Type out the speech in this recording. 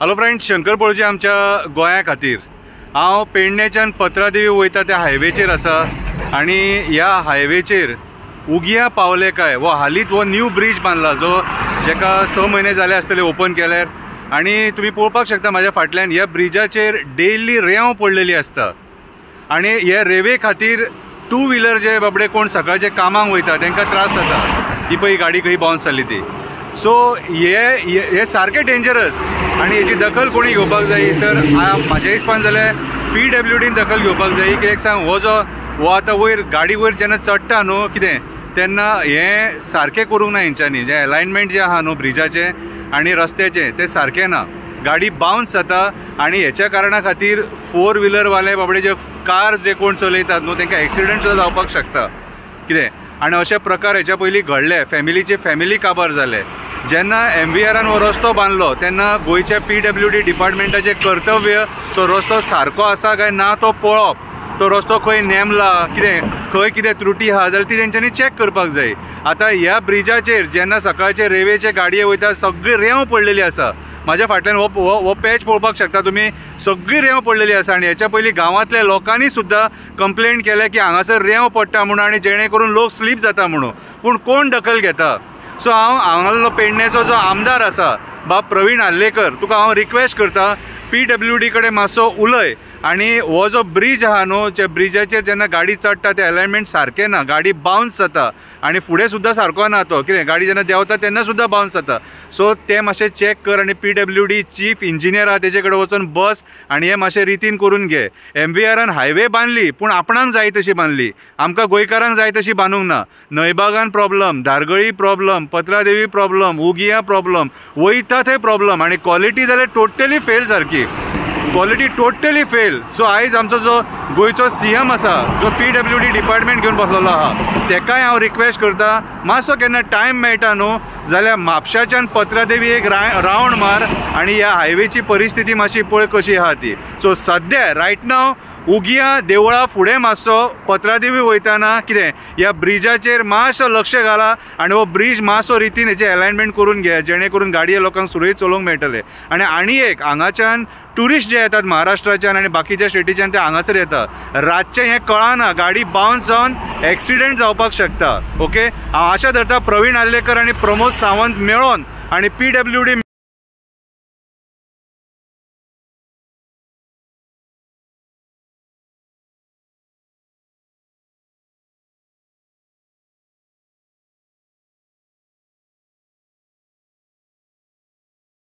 Hello friends, Shankar पळोवची आमच्या गोंया खातीर हांव पेडणेच्यान पत्रादेवी वयता त्या हायवेचेर आसा आनी ह्या हायवेचेर उगिया पावले काय वो हालींच वो न्यू ब्रिज बांदला जो जेका 6 म्हयने जाले आसतले ओपन केल्यार। आनी तुमी पळोवपाक शकता म्हाज्या फाटल्यान ह्या ब्रिजाचेर डेली रेंव पडलेली आसता आनी हे रेवे खातीर टू व्हिलर जे बाबडे कोण सकाळचे कामाक वयता तांकां त्रास जाता। ही पळय गाडी खंय बाउन्स जाली ती। सो हे सारके डेंजरस आनी हेची दखल कोणी घेवपाक जाय तर म्हाज्या हिसपान जाल्यार PWDन दखल घेवपाक जाय। कित्याक सांग हो आतां वयर गाडी वयर जेन्ना चडटा न्हू कितें तेन्ना हे सारकें करूंक ना हेंच्यांनी। जे अलायनमेंट जे आहा न्हू ब्रिजाचे आनी रस्त्याचे ते सारकें ना, गाडी बाउन्स जाता आनी हेच्या कारणा खातीर 4 व्हिलर वाले बाबडे जे कार जे कोण चलयतात न्हू तांकां एक्सिडेंट सुद्दां जावपाक शकता कितें। आनी अशे प्रकार हेच्या पयलीं घडले, फॅमिली काबार जाले। जेन्ना MVRन हो रस्तो बांदलो तेन्ना गोंयच्या PWD डिपार्टमेंटाचें कर्तव्य तो रस्तो सारको आसा काय ना तो पळोवप, तो रस्तो खंय नेमला खंय कितें त्रुटी आहा जाल्यार ती तेंच्यांनी चॅक करपाक जाय। आतां ह्या ब्रिजाचेर जेन्ना सकाळचे रेवेचे गाडये वयता सगळी रेंव पडलेली आसा। म्हाज्या फाटल्यान हो पॅच पळोवपाक शकता तुमी, सगळी रेंव पडलेली आसा आनी हेच्या पयलीं गांवांतल्या लोकांनी सुद्दां कंप्लेंट केल्या की हांगासर रेंव पडटा म्हणून आनी जेणे करून लोक स्लीप जाता म्हणून, पूण कोण दखल घेता। सो हांगालो पेडणेचो जो आमदार आसा बाब प्रवीण आल्लेकर, तुका हांव रिक्वेस्ट करता PWD कडेन मातसो उलय आनी हो जो ब्रिज आहा न्हू जे ब्रिजाचेर जेन्ना गाडी चडटा ते अलायनमेंट सारकें ना, गाडी बाउन्स जाता आनी फुडें सुद्दां सारको ना तो कितें गाडी जेन्ना देंवता तेन्ना सुद्दां बाउन्स जाता। सो ते मातशें चॅक कर आनी PWD चीफ इंजिनियर आहा तेजे कडेन वचून बस आनी हे मातशें रितीन करून घे। MVRन हायवे बांदली पूण आपणाक जाय तशी बांदली, आमकां गोंयकारांक जाय तशी बांदूंक ना। नयबागान प्रॉब्लम, धारगळी प्रॉब्लम, पत्रादेवी प्रॉब्लम, उगिया प्रॉब्लम, वयता थंय प्रॉब्लम आनी क्वॉलिटी जाल्यार टोटली फेल सारकी, क्वॉलिटी टोटली फेल। सो आयज आमचो जो गोंयचो CM आसा जो PWD डिपार्टमेंट घेवन बसलेलो आहा तेकाय हांव रिक्वेस्ट करता मातसो केन्ना टायम मेळटा न्हू जाल्यार म्हापशाच्यान पत्रादेवी एक रावंड मार आनी ह्या हायवेची परिस्थिती मातशी पळय कशी आहा ती। सो सद्या रायट नाव उगिया देवळा फुडें मातसो पत्रादेवी वयताना कितें ह्या ब्रिजाचेर मातसो लक्ष घाला आनी हो ब्रिज मातसो रितीन हेचे अलायनमेंट करून घे जेणे करून गाडये लोकांक सुरळीत चलोवंक मेळटले। आनी एक हांगाच्यान ट्युरिस्ट जे येतात महाराष्ट्राच्यान आनी बाकीच्या स्टेटीच्यान ते हांगासर येता, रातचें हें कळना गाडी बाउन्स जावन एक्सिडेंट जावपाक शकता। ओके, हांव आशा धरता प्रवीण आल्लेकर आनी प्रमोद सावंत मेळोन आनी PWD